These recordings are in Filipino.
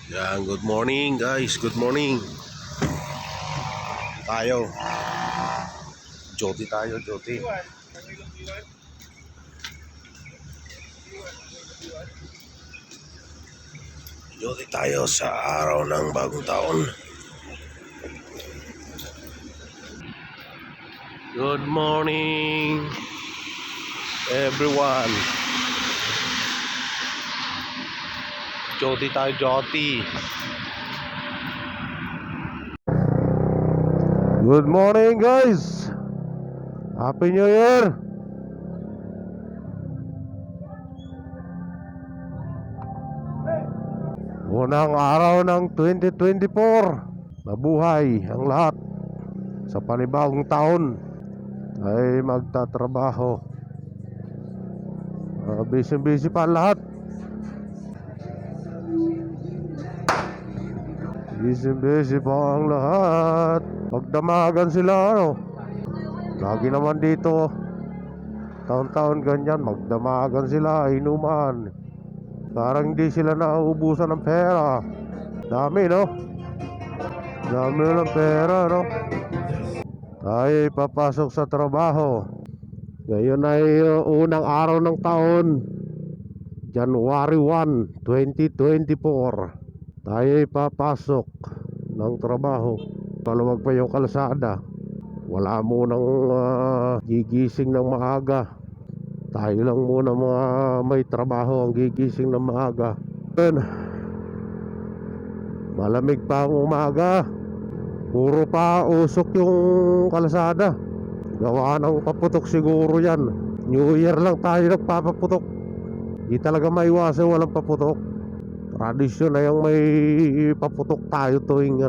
Yan, good morning guys, good morning. Tayo, Joti tayo, Joti. Joti tayo sa araw ng bagong taon. Good morning everyone. Joti tayo, Joti. Good morning guys. Happy New Year. Unang araw ng 2024. Mabuhay ang lahat. Sa panibagong taon ay magtatrabaho. Busy pa lahat. Busy pa ang lahat. Magdamagan sila lagi naman dito. Taon-taon ganyan, magdamagan sila, inuman. Parang hindi sila nauubusan ng pera. Dami Dami ng pera Tayo ay papasok sa trabaho. Ngayon ay unang araw ng taon, January 1, 2024. Tayo ay papasok ng trabaho. Maluwag pa yung kalsada. Wala munang gigising ng maaga. Tayo lang muna mga may trabaho ang gigising ng maaga. Malamig pa ang umaga. Puro pa usok yung kalsada. Gawa ng paputok siguro yan. New Year lang tayo nagpapaputok. Di talaga maiwasan walang paputok. Tradisyon na yung may paputok tayo tuwing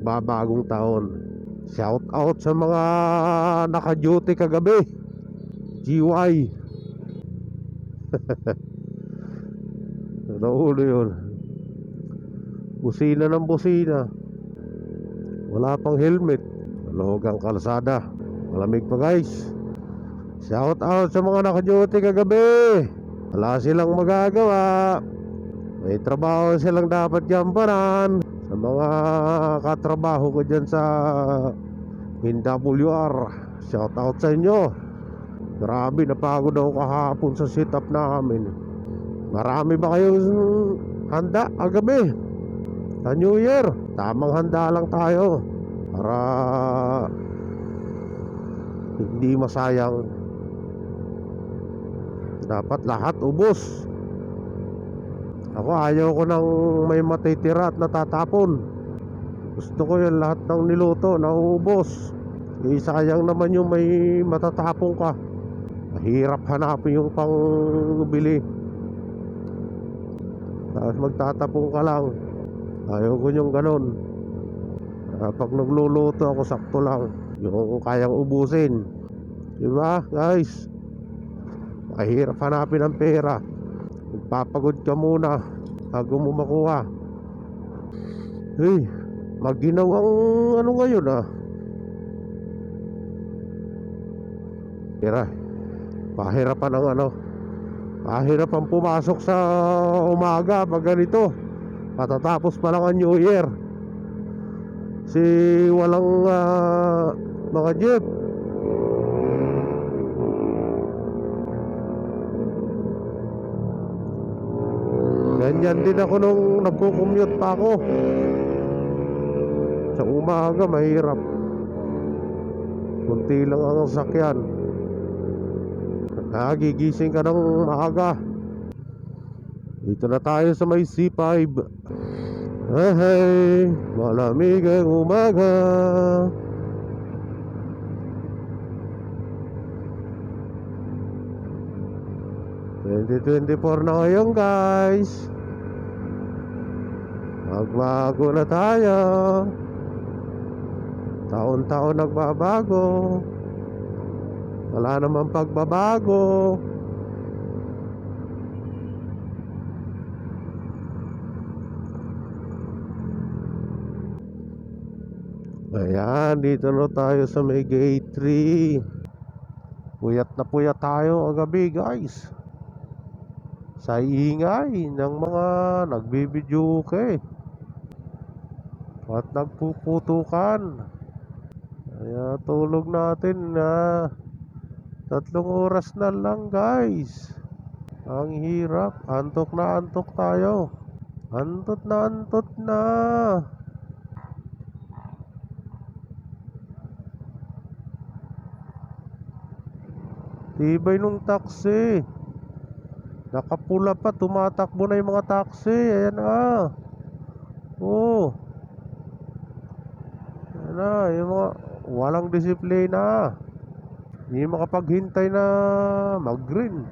babagong taon. Shout out sa mga naka-duty kagabi. GY. Naulo yun. Busina ng busina. Wala pang helmet. Maluwag ang kalsada. Malamig pa guys. Shout out sa mga naka-duty kagabi. Wala silang magagawa. May trabaho silang dapat gampanan. Sa mga katrabaho ko dyan sa NWR, shout out sa inyo. Grabe, napagod ako kahapon sa sit up namin. Marami ba kayong handa kagabi sa New Year? Tamang handa lang tayo para hindi masayang. Dapat lahat ubos. Ako ayaw ko nang may matitira at natatapon. Gusto ko yung lahat ng niluto na uubos. Sayang naman yung may matatapon ka. Mahirap hanapin yung pangbili. Tapos magtatapon ka lang. Ayaw ko yung ganon. Pag nagluluto ako, sakto lang yung kayang ubusin. Diba guys? Mahirap hanapin ang pera. Magpapagod ka muna bago mo makuha. Magginawang ngayon Tira, pahirapan ang pahirapan pumasok sa umaga pag ganito. Patatapos pa lang ang New Year. Walang mga jeep. Ganyan din ako nung nagko-commute pa ako. Sa umaga mahirap. Kunti lang ang sakyan. Nagigising ka ng maaga. Dito na tayo sa may C5. Hey, malamig ang umaga. ...2024 na ngayon guys. Magbago na tayo. Taon-taon nagbabago. Wala naman pagbabago. Ayan, dito na tayo sa may gate 3. Puyat na puyat tayo kagabi guys. sa ingay ng mga nagbibidyoke at nagpuputukan. Kaya tulog natin na 3 oras na lang guys. Ang hirap, antok tayo. Antot na. Tibay nung taxi. Nakapula pa, tumatakbo na yung mga taxi. Ayan na. Oh. Ayan na, yung mga walang disiplina. Hindi makapaghintay na mag-green.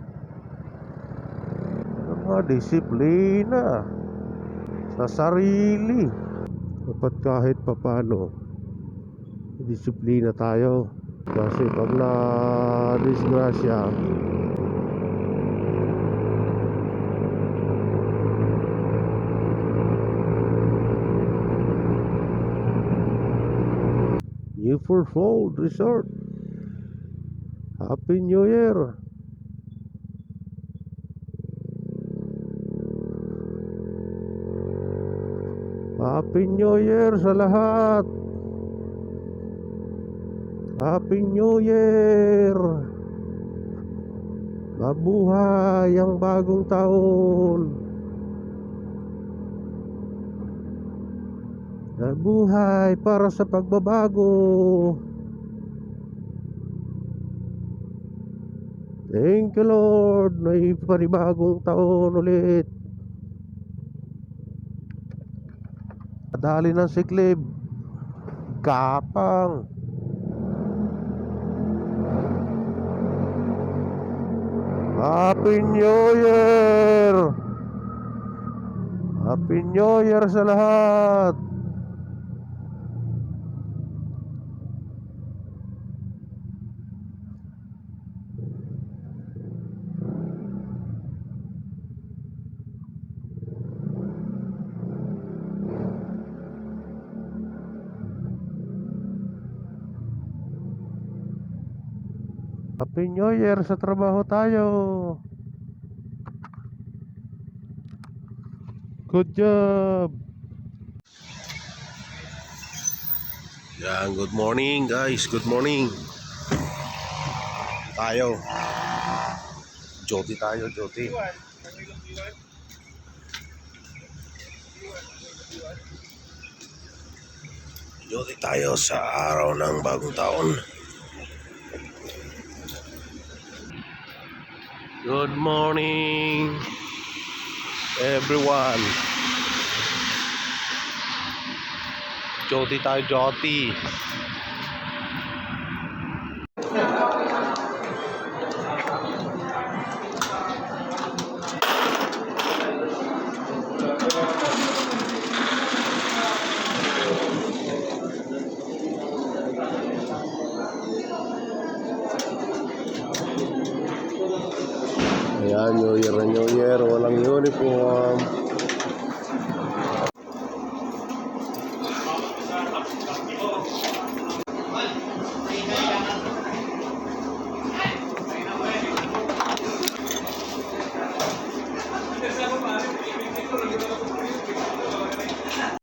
Ang mga disiplina sa sarili. Dapat kahit papano disiplina tayo. Kasi pag na-disgrasya, Newport Road Resort, Happy New Year. Happy New Year sa lahat. Happy New Year. Mabuhay ang bagong taon. Mabuhay para sa pagbabago. Thank you Lord. May panibagong taon ulit. Dali ng siklib. Gapang. Happy New Year. Happy New Year sa lahat. Happy New Year, sa trabaho tayo. Good job. Yan, good morning guys. Good morning. Tayo. Joti tayo, Joti. Joti tayo sa araw ng bagong taon. Good morning everyone. Joti tayo, Joti. Ayan, New Year na New Year. Walang uniform.